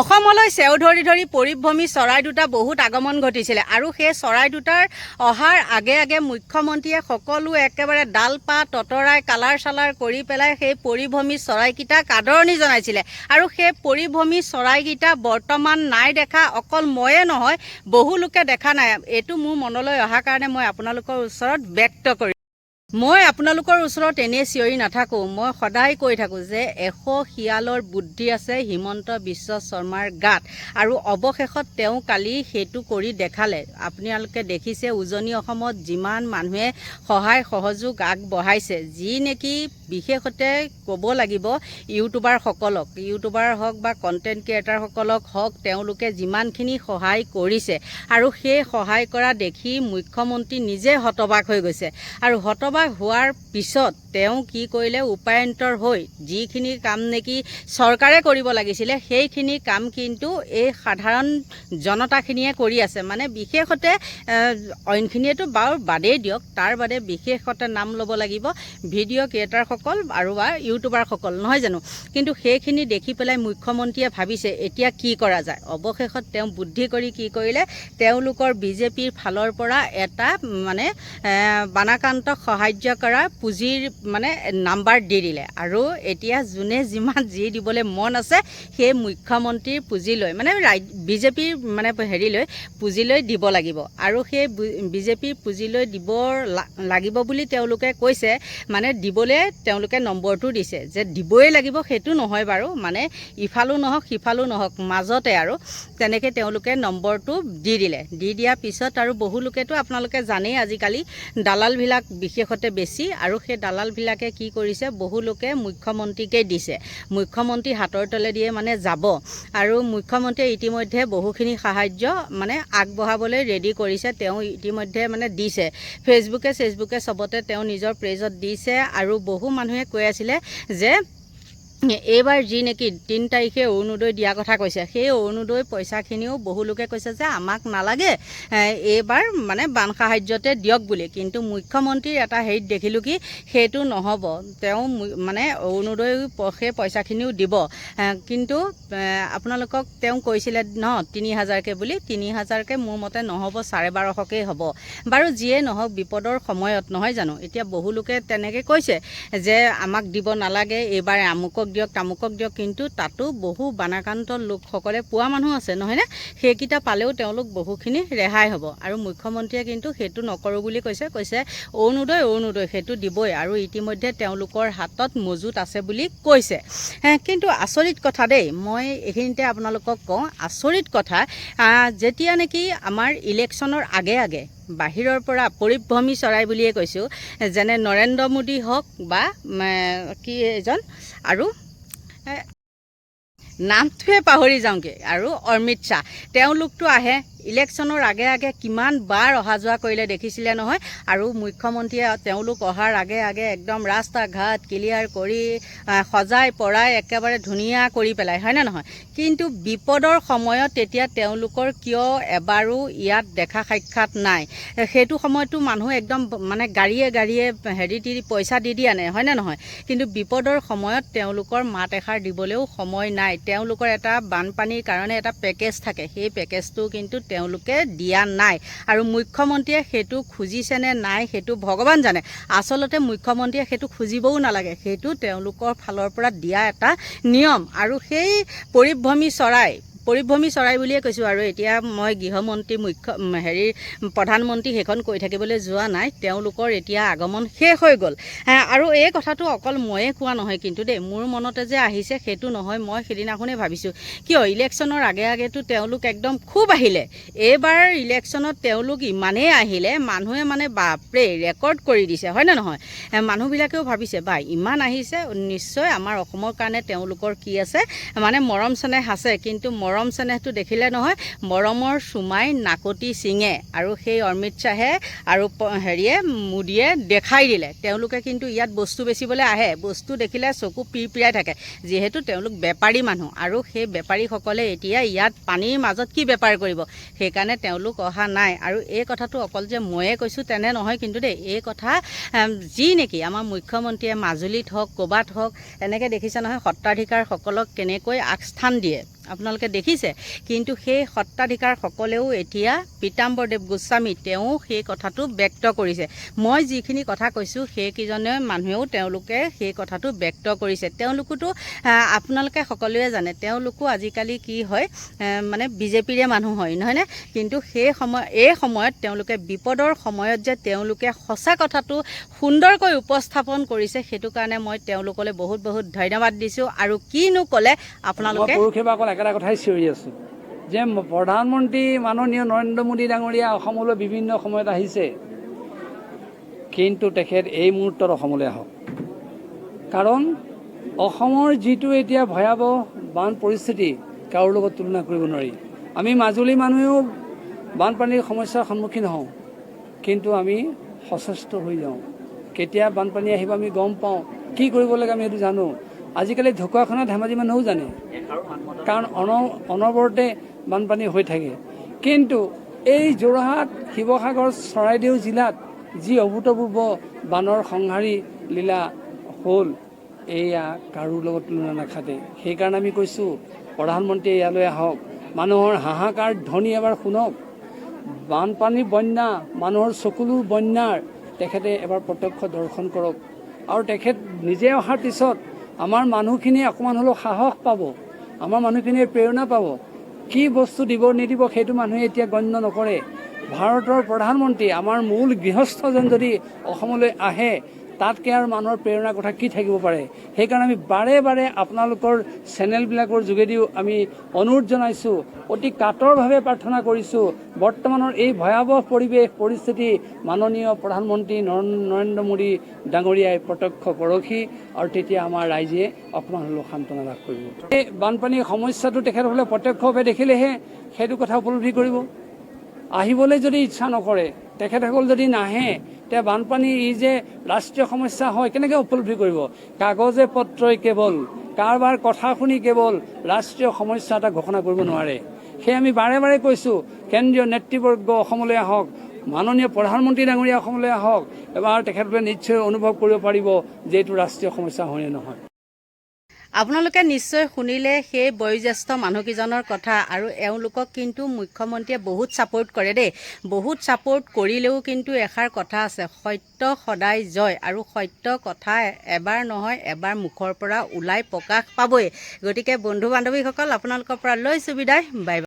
অসমলৈ চেও ধৰি ধৰি পৰিভ্ৰমী চৰাই দুটা বহুত আগমন ঘটিছিলে আৰু সেই চৰাই দুটাৰ অহাৰ আগে আগে মুখ্যমন্ত্ৰীয়ে সকলো একেবাৰে ডাল পাত ততৰাই কালাৰ চালাৰ কৰি পেলাই সেই পৰিভ্ৰমী চৰাইকেইটাক আদৰণি জনাইছিলে আৰু সেই পৰিভ্ৰমী চৰাইকেইটা বৰ্তমান নাই দেখা। অকল ময়ে নহয়, বহু লোকে দেখা নাই। এইটো মোৰ মনলৈ অহাৰ কাৰণে মই আপোনালোকৰ ওচৰত ব্যক্ত কৰিম। মই আপোনালোকৰ ওচৰত এনেই চিঞৰি নাথাকোঁ, মই সদায় কৈ থাকোঁ যে 100 শিয়ালৰ বুদ্ধি আছে হিমন্ত বিশ্ব শৰ্মাৰ গাত আৰু অৱশেষত তেওঁ কালি সেইটো কৰি দেখালে। আপোনালোকে দেখিছে উজনি অসমত যিমান মানুহে সহায় সহযোগ আগবঢ়াইছে, যি নেকি বিশেষতে ক'ব লাগিব ইউটিউবাৰ হওক বা কণ্টেণ্ট ক্ৰিয়েটাৰসকলক হওক, তেওঁলোকে যিমানখিনি সহায় কৰিছে আৰু সেই সহায় কৰা দেখি মুখ্যমন্ত্ৰী নিজে হতবাক হৈ গৈছে আৰু হতবাক হোৱাৰ পিছত তেওঁ কি কৰিলে, উপায়ন্তৰ হৈ যিখিনি কাম নেকি চৰকাৰে কৰিব লাগিছিলে সেইখিনি কাম কিন্তু এই সাধাৰণ জনতাখিনিয়ে কৰি আছে। মানে বিশেষতে অইনখিনিয়েতো বাৰু বাদেই দিয়ক, তাৰ বাদে বিশেষতে নাম ল'ব লাগিব ভিডিঅ' ক্ৰিয়েটাৰসকল আৰু বা ইউটিউবাৰসকল, নহয় জানো? কিন্তু সেইখিনি দেখি পেলাই মুখ্যমন্ত্ৰীয়ে ভাবিছে এতিয়া কি কৰা যায়। অৱশেষত তেওঁ বুদ্ধি কৰি কি কৰিলে, তেওঁলোকৰ বিজেপিৰ ফালৰ পৰা এটা মানে বানাকান্তক সাহায্য কৰা পুঁজিৰ মানে নাম্বাৰ দি দিলে আৰু এতিয়া যোনে যিমান যি দিবলৈ মন আছে সেই মুখ্যমন্ত্ৰীৰ পুঁজি লৈ মানে বিজেপিৰ মানে হেৰিলৈ পুঁজিলৈ দিব লাগিব আৰু সেই বিজেপিৰ পুঁজিলৈ দিব লাগিব বুলি তেওঁলোকে কৈছে। মানে দিবলৈ তেওঁলোকে নম্বৰটো দিছে যে দিবই লাগিব, সেইটো নহয় বাৰু, মানে ইফালো নহওক সিফালো নহওক মাজতে আৰু তেনেকৈ তেওঁলোকে নম্বৰটো দি দিলে। দি দিয়াৰ পিছত আৰু বহু লোকেতো আপোনালোকে জানেই আজিকালি দালালবিলাক বিশেষতে বেছি আৰু সেই দালালবিলাকে কি কৰিছে, বহু লোকে মুখ্যমন্ত্ৰীকে দিছে, মুখ্যমন্ত্ৰী হাতৰ তলেদিয়ে মানে যাব আৰু মুখ্যমন্ত্ৰীয়ে ইতিমধ্যে বহুখিনি সাহায্য মানে আগবঢ়াবলৈ ৰেডি কৰিছে। তেওঁ ইতিমধ্যে মানে দিছে, ফেচবুকে চবতে তেওঁ নিজৰ পেজত দিছে আৰু বহু মানুহে কৈ আছিলে যে এইবাৰ যি নেকি 3 তাৰিখে অৰুণোদয় দিয়াৰ কথা কৈছে, সেই অৰুণোদয় পইচাখিনিও বহু লোকে কৈছে যে আমাক নালাগে, এইবাৰ মানে বান সাহায্যতে দিয়ক বুলি। কিন্তু মুখ্যমন্ত্ৰীৰ এটা হেৰিত দেখিলোঁ কি সেইটো নহ'ব, তেওঁ মানে অৰুণোদয় সেই পইচাখিনিও দিব, কিন্তু আপোনালোকক তেওঁ কৈছিলে ন 3000কৈ বুলি, 3000কৈ মোৰ মতে নহ'ব, 1250কেই হ'ব। বাৰু যিয়ে নহওক বিপদৰ সময়ত, নহয় জানো? এতিয়া বহু লোকে তেনেকৈ কৈছে যে আমাক দিব নালাগে, এইবাৰ আমুকক দিয়ক তামুকক দিয়ক, কিন্তু তাতো বহু বানাকান্ত লোকসকলে পোৱা মানুহ আছে নহয়নে? সেইকেইটা পালেও তেওঁলোক বহুখিনি ৰেহাই হ'ব আৰু মুখ্যমন্ত্ৰীয়ে কিন্তু সেইটো নকৰোঁ বুলি কৈছে অৰুণোদয় সেইটো দিবই আৰু ইতিমধ্যে তেওঁলোকৰ হাতত মজুত আছে বুলি কৈছে। কিন্তু আচৰিত কথা দেই, মই এইখিনিতে আপোনালোকক কওঁ আচৰিত কথা, যেতিয়া নেকি আমাৰ ইলেকশ্যনৰ আগে আগে বাহিৰৰ পৰা পৰিভ্ৰমী চৰাই বুলিয়ে কৈছোঁ, যেনে নৰেন্দ্ৰ মোদী হওক বা কি এজন আৰু নামটোৱে পাহৰি যাওঁগৈ আৰু অমিত শ্বাহ, তেওঁলোকতো আহে ইলেকশ্যনৰ আগে আগে কিমান বাৰ অহা যোৱা কৰিলে দেখিছিলে নহয়। আৰু মুখ্যমন্ত্ৰীয়ে তেওঁলোক অহাৰ আগে আগে একদম ৰাস্তা ঘাট ক্লিয়াৰ কৰি সজাই পৰাই একেবাৰে ধুনীয়া কৰি পেলাই, হয়নে নহয়? কিন্তু বিপদৰ সময়ত তেতিয়া তেওঁলোকৰ কিয় এবাৰো ইয়াত দেখা সাক্ষাৎ নাই? সেইটো সময়তো মানুহ একদম মানে গাড়ীয়ে হেৰি পইচা দি আনে, হয়নে নহয়? কিন্তু বিপদৰ সময়ত তেওঁলোকৰ মাত এষাৰ দিবলৈও সময় নাই। তেওঁলোকৰ এটা বানপানীৰ কাৰণে এটা পেকেজ থাকে, সেই পেকেজটো কিন্তু তেওঁলোকে দিয়া নাই আৰু মুখ্যমন্ত্ৰীয়ে সেইটো খুজিছেনে নাই সেইটো ভগৱান জানে। আচলতে মুখ্যমন্ত্ৰীয়ে সেইটো খুজিবও নালাগে, সেইটো তেওঁলোকৰ ফালৰ পৰা দিয়া এটা নিয়ম। আৰু সেই পৰিভ্ৰমী চৰাই বুলিয়ে কৈছোঁ। আৰু এতিয়া মই গৃহমন্ত্ৰী প্ৰধানমন্ত্ৰী সেইখন কৈ থাকিবলৈ যোৱা নাই, তেওঁলোকৰ এতিয়া আগমন শেষ হৈ গ'ল। আৰু এই কথাটো অকল ময়ে কোৱা নহয় কিন্তু দেই, মোৰ মনতে যে আহিছে সেইটো নহয়, মই সেইদিনাখনেই ভাবিছোঁ কিয় ইলেকশ্যনৰ আগে আগেতো তেওঁলোক একদম খুব আহিলে, এইবাৰ ইলেকশ্যনত তেওঁলোক ইমানেই আহিলে মানুহে মানে বাপৰে ৰেকৰ্ড কৰি দিছে, হয়নে নহয়? মানুহবিলাকেও ভাবিছে বা ইমান আহিছে, নিশ্চয় আমাৰ অসমৰ কাৰণে তেওঁলোকৰ কি আছে মানে মৰম চেনেহ আছে। কিন্তু মৰম চেনেহটো দেখিলে নহয়, মৰমৰ চুমাই নাকতি ছিঙে আৰু সেই অমিত শ্বাহে আৰু মোদীয়ে দেখাই দিলে। তেওঁলোকে কিন্তু ইয়াত বস্তু বেচিবলৈ আহে, বস্তু দেখিলে চকু পিৰপিৰাই থাকে, যিহেতু তেওঁলোক বেপাৰী মানুহ আৰু সেই বেপাৰীসকলে এতিয়া ইয়াত পানীৰ মাজত কি বেপাৰ কৰিব, সেইকাৰণে তেওঁলোক অহা নাই। আৰু এই কথাটো অকল যে ময়ে কৈছোঁ তেনে নহয় কিন্তু দেই, এই কথা যি নেকি আমাৰ মুখ্যমন্ত্ৰীয়ে মাজুলীত হওক ক'ৰবাত হওক এনেকৈ দেখিছে নহয়, সত্ৰাধিকাৰসকলক কেনেকৈ আগস্থান দিয়ে আপোনালোকে দেখিছে। কিন্তু সেই সত্ৰাধিকাৰসকলেও এতিয়া পীতাম্বৰদেৱ গোস্বামী তেওঁ সেই কথাটো ব্যক্ত কৰিছে। মই যিখিনি কথা কৈছোঁ সেইকেইজনে মানুহেও তেওঁলোকে সেই কথাটো ব্যক্ত কৰিছে। তেওঁলোকোতো আপোনালোকে সকলোৱে জানে তেওঁলোকো আজিকালি কি হয় মানে বিজেপিৰে মানুহ হয় নহয়নে। কিন্তু এই সময়ত তেওঁলোকে বিপদৰ সময়ত যে তেওঁলোকে সঁচা কথাটো সুন্দৰকৈ উপস্থাপন কৰিছে, সেইটো কাৰণে মই তেওঁলোকলৈ বহুত বহুত ধন্যবাদ দিছোঁ। আৰু কিনো ক'লে আপোনালোকে পৌৰসেৱাসকল একেটা কথাই চিঞৰি আছোঁ যে প্ৰধানমন্ত্ৰী মাননীয় নৰেন্দ্ৰ মোদী ডাঙৰীয়া অসমলৈ বিভিন্ন সময়ত আহিছে, কিন্তু তেখেত এই মুহূৰ্তত অসমলৈ আহক। কাৰণ অসমৰ যিটো এতিয়া ভয়াৱহ বান পৰিস্থিতি কাৰোৰ লগত তুলনা কৰিব নোৱাৰি। আমি মাজুলী মানুহেও বানপানীৰ সমস্যাৰ সন্মুখীন হওঁ, কিন্তু আমি সচেষ্ট হৈ যাওঁ। কেতিয়া বানপানী আহিব আমি গম পাওঁ, কি কৰিব লাগে আমি সেইটো জানো। আজিকালি ঢকুৱাখানা ধেমাজি মানুহেও জানে, কাৰণ অনবৰতে বানপানী হৈ থাকে। কিন্তু এই যোৰহাট, শিৱসাগৰ, চৰাইদেউ জিলাত যি অভূতপূৰ্ব বানৰ সংহাৰী লীলা হ'ল, এয়া কাৰোৰ লগত তুলনা নাখাতে। সেইকাৰণে আমি কৈছোঁ প্ৰধানমন্ত্ৰীয়ে ইয়ালৈ আহক, মানুহৰ হাহাকাৰ ধ্বনি এবাৰ শুনক। বানপানী বন্যা, মানুহৰ চকুলোৰ বন্যাৰ তেখেতে এবাৰ প্ৰত্যক্ষ দৰ্শন কৰক। আৰু তেখেত নিজে অহাৰ পিছত আমাৰ মানুহখিনিয়ে অকণমান হ'লেও সাহস পাব, আমাৰ মানুহখিনিয়ে প্ৰেৰণা পাব। কি বস্তু দিব নিদিব সেইটো মানুহে এতিয়া গণ্য নকৰে। ভাৰতৰ প্ৰধানমন্ত্ৰী আমাৰ মূল গৃহস্থজন যদি অসমলৈ আহে, তাতকৈ আৰু মানুহৰ প্ৰেৰণাৰ কথা কি থাকিব পাৰে। সেইকাৰণে আমি বাৰে বাৰে আপোনালোকৰ চেনেলবিলাকৰ যোগেদিও আমি অনুৰোধ জনাইছোঁ, অতি কাতৰভাৱে প্ৰাৰ্থনা কৰিছোঁ, বৰ্তমানৰ এই ভয়াৱহ পৰিস্থিতি মাননীয় প্ৰধানমন্ত্ৰী নৰেন্দ্ৰ মোদী ডাঙৰীয়াই প্ৰত্যক্ষদৰ্শী, আৰু তেতিয়া আমাৰ ৰাইজে অকণমান হ'লেও সান্তনা লাভ কৰিব। এই বানপানীৰ সমস্যাটো তেখেতসকলে প্ৰত্যক্ষভাৱে দেখিলেহে সেইটো কথা উপলব্ধি কৰিব। আহিবলৈ যদি ইচ্ছা নকৰে, তেখেতসকল যদি নাহে, তেতিয়া বানপানী ই যে ৰাষ্ট্ৰীয় সমস্যা হয় কেনেকৈ উপলব্ধি কৰিব। কাগজে পত্ৰই কেৱল কাৰোবাৰ কথা শুনি কেৱল ৰাষ্ট্ৰীয় সমস্যা এটা ঘোষণা কৰিব নোৱাৰে। সেয়ে আমি বাৰে বাৰে কৈছোঁ, কেন্দ্ৰীয় নেতৃবৰ্গ অসমলৈ আহক, মাননীয় প্ৰধানমন্ত্ৰী ডাঙৰীয়া অসমলৈ আহক। এবাৰ তেখেতসকলে নিশ্চয় অনুভৱ কৰিব পাৰিব যে এইটো ৰাষ্ট্ৰীয় সমস্যা হয়নে নহয়। আপোনালোকে নিশ্চয় শুনিলে সেই বয়োজ্যেষ্ঠ মানুহকেইজনৰ কথা। আৰু এওঁলোকক কিন্তু মুখ্যমন্ত্ৰীয়ে বহুত ছাপোৰ্ট কৰে দেই। বহুত ছাপোৰ্ট কৰিলেও কিন্তু এষাৰ কথা আছে, সত্য সদায় জয়। আৰু সত্য কথা এবাৰ নহয় এবাৰ মুখৰ পৰা ওলাই প্ৰকাশ পাবই। গতিকে বন্ধু বান্ধৱীসকল, আপোনালোকৰ পৰা লৈছোঁ বিদায়। Bye bye.